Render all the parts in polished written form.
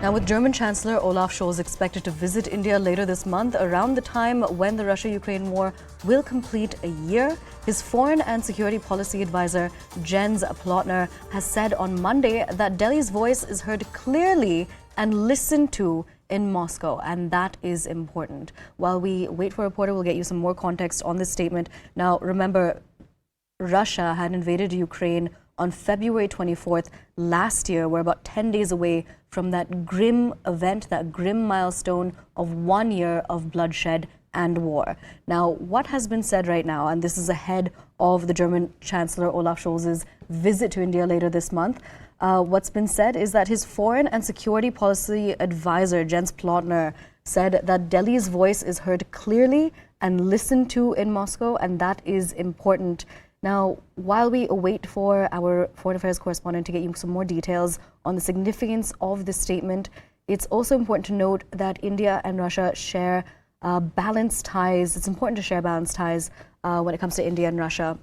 Now, with German Chancellor Olaf Scholz expected to visit India later this month, around the time when the Russia-Ukraine war will complete a year, his foreign and security policy advisor, Jens Plotner, has said on Monday that Delhi's voice is heard clearly and listened to in Moscow, and that is important. While we wait for a reporter, we'll get you some more context on this statement. Now, remember, Russia had invaded Ukraine on February 24th last year. We're about 10 days away from that grim event, that grim milestone of 1 year of bloodshed and war. Now, what has been said right now, and this is ahead of the German Chancellor Olaf Scholz's visit to India later this month, what's been said is that his foreign and security policy advisor, Jens Plotner, said that Delhi's voice is heard clearly and listened to in Moscow, and that is important. Now, while we await for our foreign affairs correspondent to get you some more details on the significance of this statement, it's also important to note that India and Russia share balanced ties. It's important to share balanced ties when it comes to India and Russia.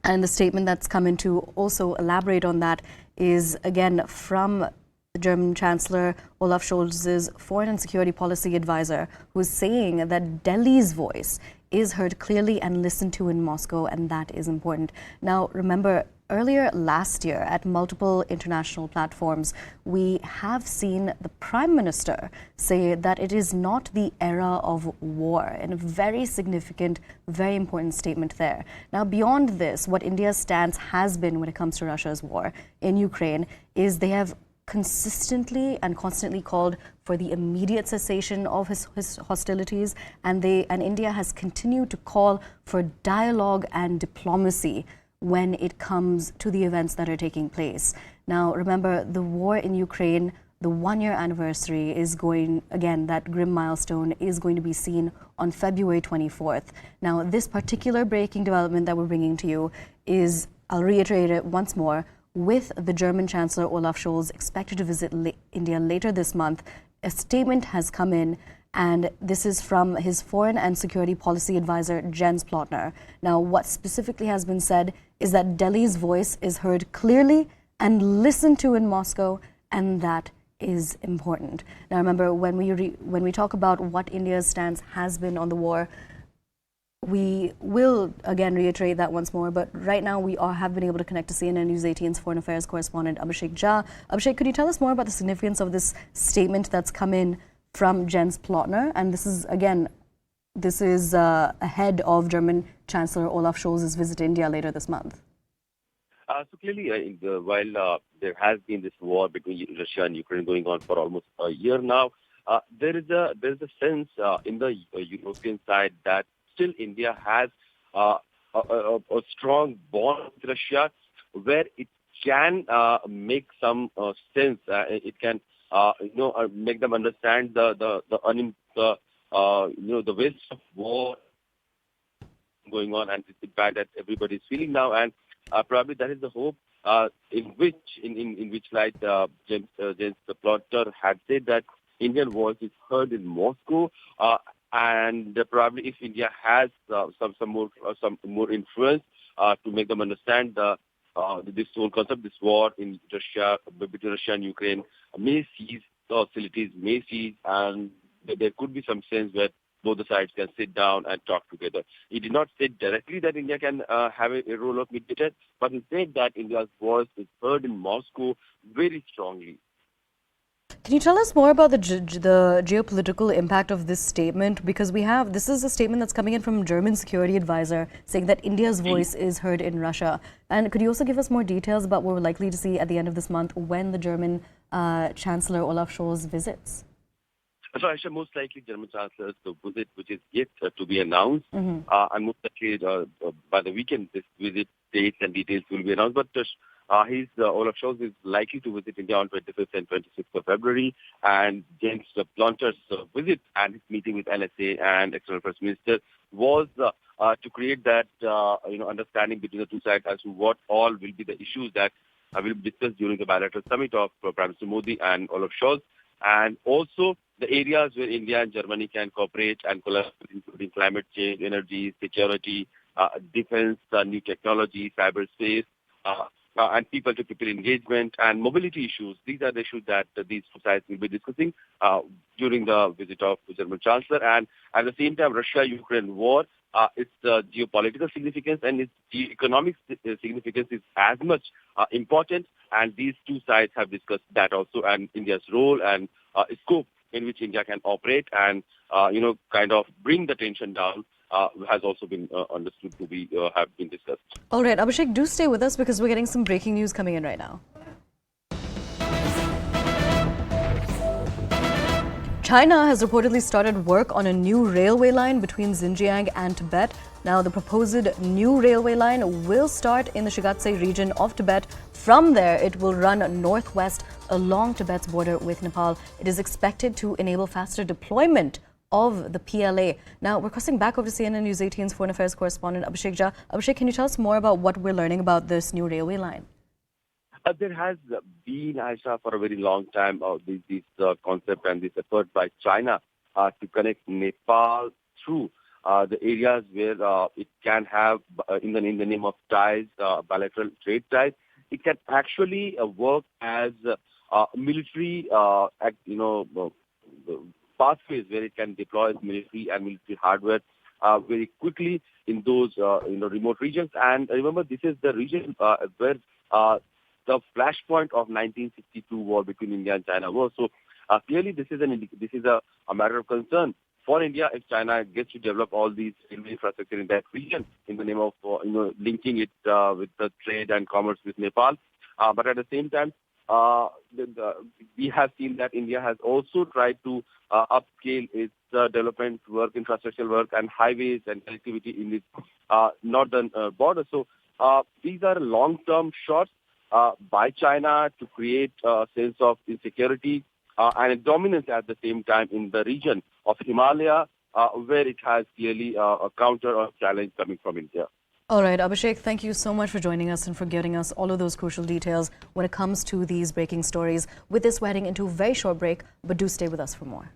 And the statement that's come in to also elaborate on that is, again, from the German Chancellor Olaf Scholz's foreign and security policy advisor, who is saying that Delhi's voice is heard clearly and listened to in Moscow, and that is important. Now, remember, earlier last year at multiple international platforms, we have seen the Prime Minister say that it is not the era of war, and a very significant, very important statement there. Now, beyond this, what India's stance has been when it comes to Russia's war in Ukraine is they have consistently and constantly called for the immediate cessation of his hostilities, and India has continued to call for dialogue and diplomacy when it comes to the events that are taking place. Now, remember, the war in Ukraine, the 1 year anniversary is going, again, that grim milestone is going to be seen on February 24th. Now, this particular breaking development that we're bringing to you is, I'll reiterate it once more, with the German Chancellor Olaf Scholz expected to visit India later this month. A statement has come in, and this is from his foreign and security policy advisor, Jens Plotner. Now, what specifically has been said is that Delhi's voice is heard clearly and listened to in Moscow, and that is important. Now, remember, when we talk about what India's stance has been on the war, we will again reiterate that once more, but right now we have been able to connect to CNN News 18's foreign affairs correspondent Abhishek Jha. Abhishek, could you tell us more about the significance of this statement that's come in from Jens Plotner? And this is, again, ahead of German Chancellor Olaf Scholz's visit to India later this month. So clearly, while there has been this war between Russia and Ukraine going on for almost a year now, there is a sense in the European side that still India has a strong bond with Russia, where it can make some sense. It can make them understand the waste of war going on, and it's bad that everybody is feeling now, and probably that is the hope in which light Jens Plotner had said that Indian voice is heard in Moscow. And probably if India has some more influence to make them understand this whole concept, this war in Russia, between Russia and Ukraine, may cease, the hostilities may cease, and there could be some sense where both the sides can sit down and talk together. He did not say directly that India can have a role of mediator, but he said that India's voice is heard in Moscow very strongly. Can you tell us more about the geopolitical impact of this statement? Because this is a statement that's coming in from German security advisor saying that India's voice is heard in Russia. And could you also give us more details about what we're likely to see at the end of this month when the German Chancellor Olaf Scholz visits? So, Aisha, most likely German Chancellor's visit, which is yet to be announced, and most likely by the weekend, this visit dates and details will be announced. But Olaf Scholz is likely to visit India on 25th and 26th of February, and Jens Plotner's visit and his meeting with NSA and External Affairs Minister was to create that understanding between the two sides as to what all will be the issues that will be discussed during the bilateral summit of Prime Minister Modi and Olaf Scholz, and also the areas where India and Germany can cooperate and collaborate, including climate change, energy, security, defense, new technology, cyberspace, and people-to-people engagement and mobility issues. These are the issues that these two sides will be discussing during the visit of the German Chancellor. And at the same time, Russia-Ukraine war, its geopolitical significance and its economic significance is as much important. And these two sides have discussed that also, and India's role and scope in which India can operate and, kind of bring the tension down has also been understood to be have been discussed. All right, Abhishek, do stay with us because we're getting some breaking news coming in right now. China has reportedly started work on a new railway line between Xinjiang and Tibet. Now, the proposed new railway line will start in the Shigatsei region of Tibet. From there, it will run northwest along Tibet's border with Nepal. It is expected to enable faster deployment of the PLA. Now, we're crossing back over to CNN News 18's Foreign Affairs correspondent Abhishek Jha. Abhishek, can you tell us more about what we're learning about this new railway line? There has been, Aisha, for a very long time, this concept and this effort by China to connect Nepal through the areas where it can have, in the name of ties, bilateral trade ties, it can actually work as military, pathways where it can deploy military and military hardware very quickly in those remote regions. And remember, this is the region where the flashpoint of 1962 war between India and China was. So clearly, this is a matter of concern for India if China gets to develop all these infrastructure in that region in the name of linking it with the trade and commerce with Nepal. But at the same time, we have seen that India has also tried to upscale its development work, infrastructure work, and highways and connectivity in its northern border. So these are long-term shots by China to create a sense of insecurity and a dominance at the same time in the region of Himalaya, where it has clearly a counter or challenge coming from India. All right, Abhishek, thank you so much for joining us and for giving us all of those crucial details when it comes to these breaking stories. With this, we're heading into a very short break, but do stay with us for more.